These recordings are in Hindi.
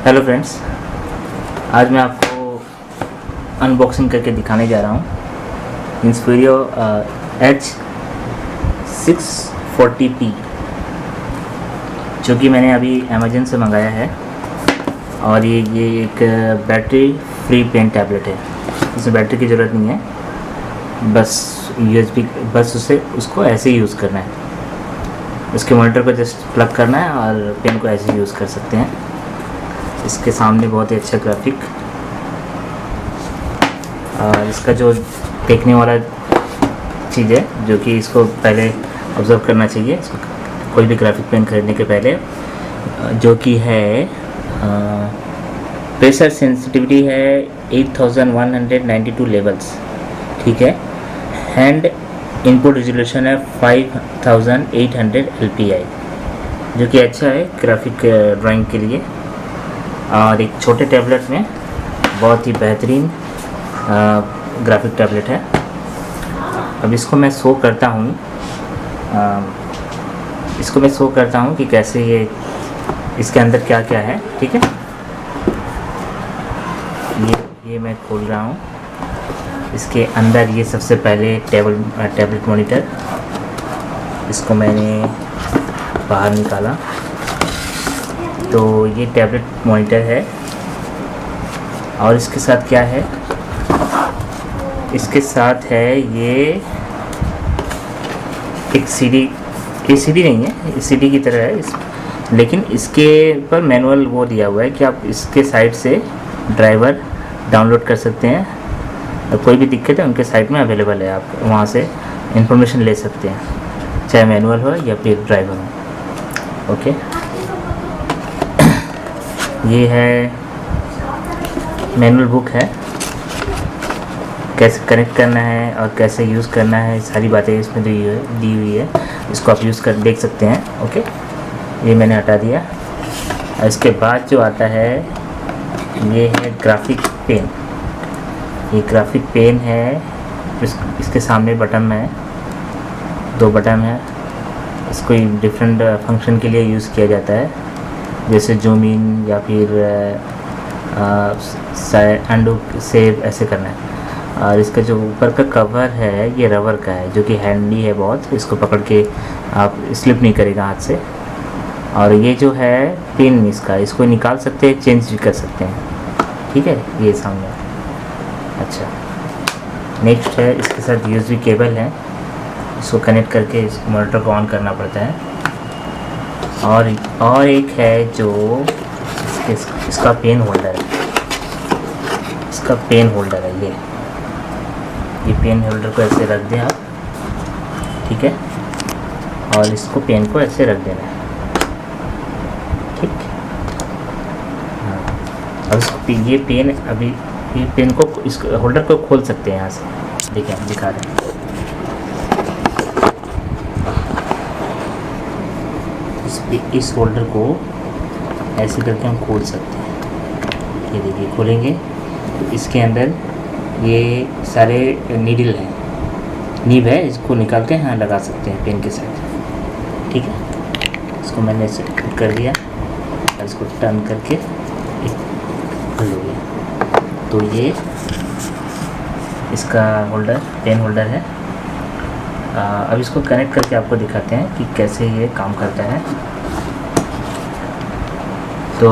हेलो फ्रेंड्स, आज मैं आपको अनबॉक्सिंग करके दिखाने जा रहा हूँ इंस्पीरियो H640P, जो कि मैंने अभी अमेज़न से मंगाया है। और ये एक बैटरी फ्री पेन टैबलेट है। इसमें बैटरी की ज़रूरत नहीं है, बस USB, बस उसको ऐसे ही यूज़ करना है। इसके मॉनिटर को जस्ट प्लग करना है और पेन को ऐसे ही यूज़ कर सकते हैं। इसके सामने बहुत ही अच्छा ग्राफिक, और इसका जो देखने वाला चीज़ है जो कि इसको पहले ऑब्ज़र्व करना चाहिए इसको कोई भी ग्राफिक पेन खरीदने के पहले, जो कि है प्रेशर सेंसिटिविटी है 8192 लेवल्स, ठीक है। हैंड इनपुट रेजोल्यूशन है 5800 LPI, जो कि अच्छा है ग्राफिक ड्राइंग के लिए। और एक छोटे टैबलेट में बहुत ही बेहतरीन ग्राफिक टैबलेट है। अब इसको मैं शो करता हूँ कि कैसे ये इसके अंदर क्या क्या है, ठीक है। ये मैं खोल रहा हूँ। इसके अंदर ये सबसे पहले टैबलेट मॉनिटर, इसको मैंने बाहर निकाला तो ये टैबलेट मॉनिटर है। और इसके साथ क्या है, इसके साथ है ये एक CD। ये CD नहीं है, ये CD की तरह है लेकिन इसके पर मैनुअल वो दिया हुआ है कि आप इसके साइड से ड्राइवर डाउनलोड कर सकते हैं। और कोई भी दिक्कत है उनके साइट में अवेलेबल है, आप वहाँ से इंफॉर्मेशन ले सकते हैं, चाहे मैनुअल हो या फिर ड्राइवर हो। ओके, ये है मैनुअल बुक है, कैसे कनेक्ट करना है और कैसे यूज़ करना है, सारी बातें इसमें दी हुई है। इसको आप यूज़ कर देख सकते हैं। ओके, ये मैंने हटा दिया। और इसके बाद जो आता है ये है ग्राफिक पेन। ये ग्राफिक पेन है, इसके सामने बटन है, 2 बटन है। इसको डिफरेंट फंक्शन के लिए यूज़ किया जाता है, जैसे जूम इन या फिर अंडू सेव ऐसे करना है। और इसका जो ऊपर का कवर है ये रबर का है, जो कि हैंडी है बहुत, इसको पकड़ के आप स्लिप नहीं करेगा हाथ से। और ये जो है पिन इसको निकाल सकते हैं, चेंज भी कर सकते हैं, ठीक है। ये सामने अच्छा। नेक्स्ट है, इसके साथ USB केबल है, इसको कनेक्ट करके इस मॉनिटर को ऑन करना पड़ता है। और एक है जो इसका पेन होल्डर है, इसका पेन होल्डर है। ये पेन होल्डर को ऐसे रख दें आप, ठीक है। और इसको पेन को ऐसे रख देना है, ठीक। हाँ, अब इसको ये पेन अभी ये पेन को इस होल्डर को खोल सकते हैं यहाँ से, देखिए हम दिखा रहे हैं। इस होल्डर को ऐसे करके हम खोल सकते हैं। ये देखिए खोलेंगे तो इसके अंदर ये सारे नीडल हैं, नीब है, इसको निकाल के यहाँ लगा सकते हैं पेन के साथ, ठीक है। इसको मैंने ऐसे कर दिया और इसको टर्न करके खोल हो गया। तो ये इसका होल्डर, पेन होल्डर है। अब इसको कनेक्ट करके आपको दिखाते हैं कि कैसे ये काम करता है। तो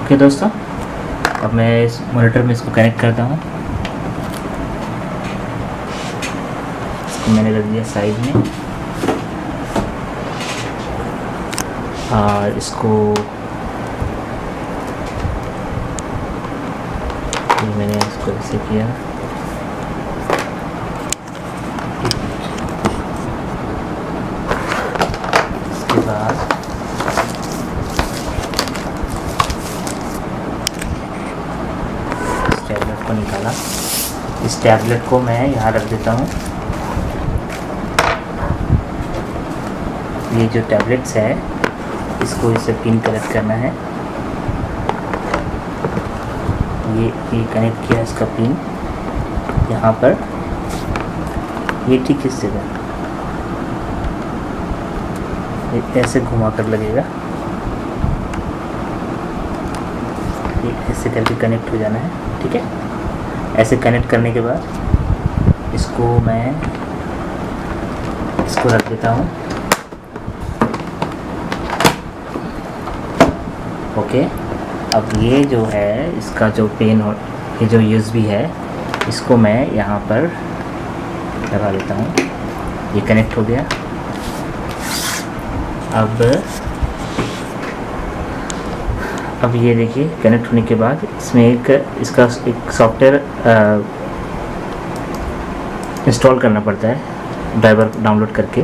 ओके दोस्तों, अब मैं इस मॉनिटर में इसको कनेक्ट करता हूँ। इसको मैंने रख दिया साइड में, और इसको मैंने इसको ऐसे किया। इसके बाद इस टैबलेट को निकाला। इस टैबलेट को मैं यहाँ रख देता हूँ। ये जो टैबलेट्स है इसको इसे पिन कनेक्ट करना है। ये कनेक्ट किया इसका पिन यहाँ पर, ये ठीक इस जगह ऐसे घुमा कर लगेगा। ये ऐसे करके कनेक्ट हो जाना है, ठीक है। ऐसे कनेक्ट करने के बाद इसको मैं इसको रख देता हूँ, ओके। अब ये जो है इसका जो पेन हो, ये जो USB है इसको मैं यहाँ पर लगा देता हूँ। ये कनेक्ट हो गया। अब ये देखिए कनेक्ट होने के बाद इसमें इसका एक सॉफ्टवेयर इंस्टॉल करना पड़ता है, ड्राइवर डाउनलोड करके,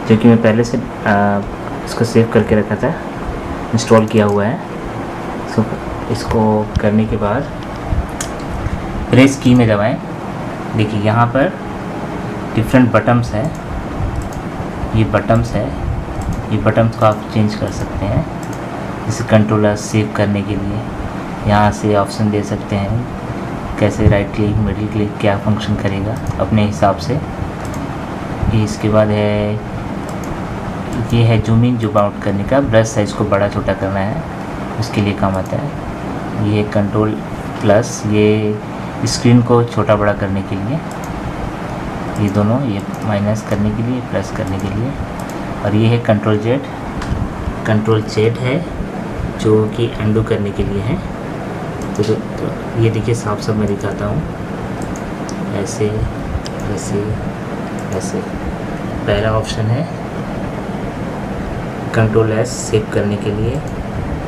जो कि मैं पहले से इसको सेव करके रखा था, इंस्टॉल किया हुआ है। सो इसको करने के बाद प्रेस की में दबाएं। देखिए यहाँ पर डिफरेंट बटन्स हैं, ये बटन्स है, ये बटन्स को आप चेंज कर सकते हैं। जैसे कंट्रोलर सेव करने के लिए यहाँ से ऑप्शन दे सकते हैं, कैसे राइट क्लिक, मिडिल क्लिक, क्या फंक्शन करेगा अपने हिसाब से। इसके बाद है, ये है जूम इन जूम आउट करने का, ब्रश साइज़ को बड़ा छोटा करना है, उसके लिए काम आता है। ये कंट्रोल प्लस, ये स्क्रीन को छोटा बड़ा करने के लिए, ये दोनों, ये माइनस करने के लिए, प्लस करने के लिए। और ये है कंट्रोल जेड है जो कि अंडू करने के लिए है। तो ये देखिए साफ साफ मैं दिखाता हूँ, ऐसे ऐसे ऐसे। पहला ऑप्शन है कंट्रोल S सेव करने के लिए,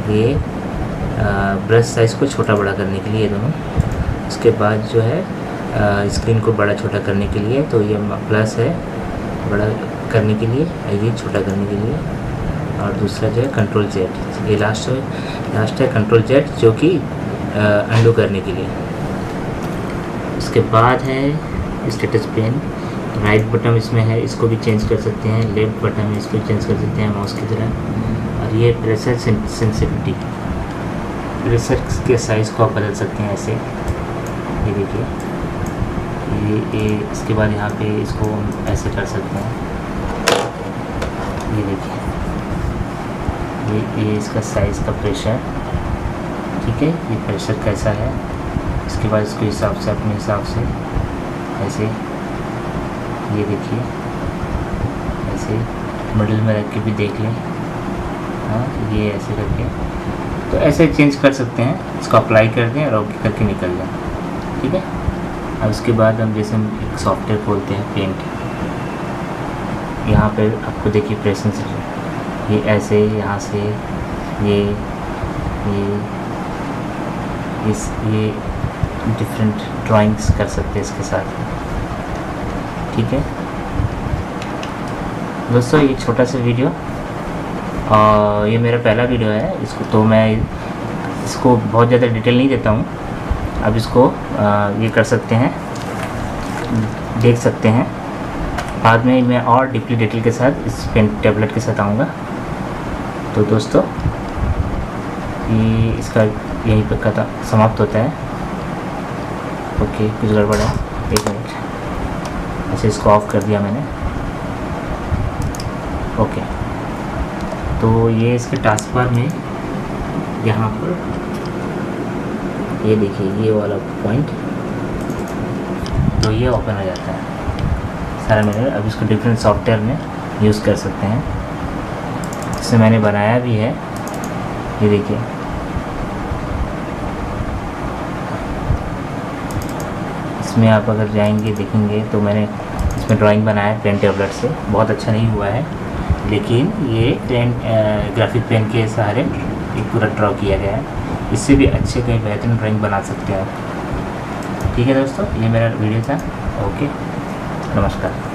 ये ब्रश साइज़ को छोटा बड़ा करने के लिए, ये दोनों। उसके बाद जो है स्क्रीन को बड़ा छोटा करने के लिए, तो ये प्लस है बड़ा करने के लिए, ये छोटा करने के लिए। और दूसरा जो है कंट्रोल जेड, ये लास्ट है कंट्रोल जेड, जो कि अंडू करने के लिए। उसके बाद है स्टेटस पेन, राइट बटन इसमें है, इसको भी चेंज कर सकते हैं, लेफ्ट बटन है, इसको चेंज कर सकते हैं माउस की तरह। और ये प्रेशर सेंसिटिविटी, प्रेशर के साइज़ को आप बदल सकते हैं ऐसे, ये देखिए। ये इसके बाद यहाँ पे इसको ऐसे कर सकते हैं, ये देखिए, ये इसका साइज़ का प्रेशर, ठीक है, ये प्रेशर कैसा है। इसके बाद इसको हिसाब से, अपने हिसाब से ऐसे, ये देखिए ऐसे मिडिल में रख के भी देख लें, हाँ, ये ऐसे करके, तो ऐसे चेंज कर सकते हैं। इसको अप्लाई कर दें और ओके करके निकल जाए, ठीक है। अब उसके बाद हम जैसे एक सॉफ्टवेयर खोलते हैं, पेंट, यहाँ पे आपको देखिए प्रेसेंस, ये ऐसे यहाँ से ये डिफरेंट ड्राइंग्स कर सकते हैं इसके साथ, ठीक है दोस्तों। ये छोटा सा वीडियो, और ये मेरा पहला वीडियो है, इसको तो मैं इसको बहुत ज़्यादा डिटेल नहीं देता हूँ। अब इसको ये कर सकते हैं, देख सकते हैं। बाद में मैं और डीपली डिटेल के साथ इस पेन टैबलेट के साथ आऊँगा। तो दोस्तों ये इसका यहीं पर कथा समाप्त होता है। ओके, कुछ गड़बड़ है, 1 मिनट, ऐसे इसको ऑफ कर दिया मैंने। ओके, तो ये इसके टास्क बार में यहाँ पर ये देखिए, ये वाला पॉइंट, तो ये ओपन हो जाता है सारा मेरे। अब इसको डिफरेंट सॉफ्टवेयर में यूज़ कर सकते हैं, जिसे मैंने बनाया भी है, ये देखिए। इसमें आप अगर जाएंगे देखेंगे तो मैंने इसमें ड्राइंग बनाया है पेन टैबलेट से, बहुत अच्छा नहीं हुआ है, लेकिन ये ग्राफिक पेन के सहारे एक पूरा ड्रॉ किया गया है। इससे भी अच्छे कहीं बेहतरीन ड्राइंग बना सकते हैं आप, ठीक है दोस्तों। ये मेरा वीडियो था, ओके, नमस्कार।